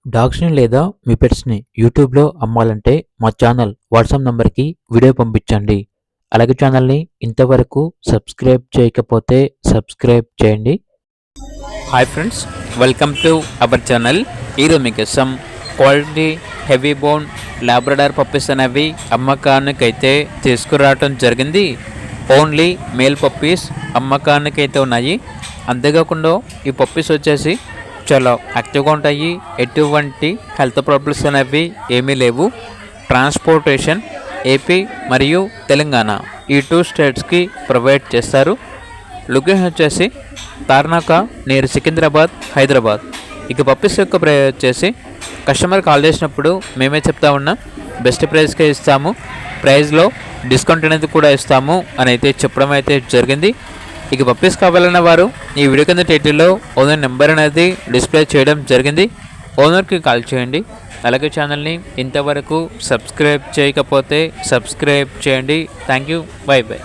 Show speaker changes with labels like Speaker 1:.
Speaker 1: డాగ్స్‌ని లేదా మీ పెట్స్‌ని యూట్యూబ్‌లో అమ్మాలంటే మా ఛానల్ వాట్సాప్ నంబర్‌కి వీడియో పంపించండి. అలాగే ఛానల్‌ని ఇంతవరకు సబ్స్క్రైబ్ చేయకపోతే సబ్స్క్రైబ్ చేయండి.
Speaker 2: Hi friends, welcome to our channel. ఈరోజు మీకోసం quality heavy bone Labrador puppies అనేవి అమ్మకానికైతే తీసుకురావటం జరిగింది. ఓన్లీ మేల్ పప్పీస్ అమ్మకానికైతే ఉన్నాయి. అంతేకాకుండా ఈ పప్పీస్ వచ్చేసి చాలా యాక్టివ్గా ఉంటాయి. ఎటువంటి హెల్త్ ప్రాబ్లమ్స్ అనేవి ఏమీ లేవు. ట్రాన్స్పోర్టేషన్ ఏపీ మరియు తెలంగాణ ఈ 2 స్టేట్స్కి ప్రొవైడ్ చేస్తారు. లొకేషన్ వచ్చేసి తార్నాక నియర్ సికింద్రాబాద్, హైదరాబాద్. ఇక పప్పీస్ యొక్క ప్రైస్ వచ్చేసి కస్టమర్ కాల్ చేసినప్పుడు మేమే చెప్తా ఉన్నాం, బెస్ట్ ప్రైస్కే ఇస్తాము, ప్రైస్లో డిస్కౌంట్ అనేది కూడా ఇస్తాము అని అయితే చెప్పడం అయితే జరిగింది. ఇక పప్పీస్ కావాలన్న వారు ఈ వీడియో కింద టైటిల్లో ఓనర్ నెంబర్ అనేది డిస్ప్లే చేయడం జరిగింది. ఓనర్కి కాల్ చేయండి. అలాగే ఛానల్ని ఇంతవరకు సబ్స్క్రైబ్ చేయకపోతే సబ్స్క్రైబ్ చేయండి. Thank you. By by.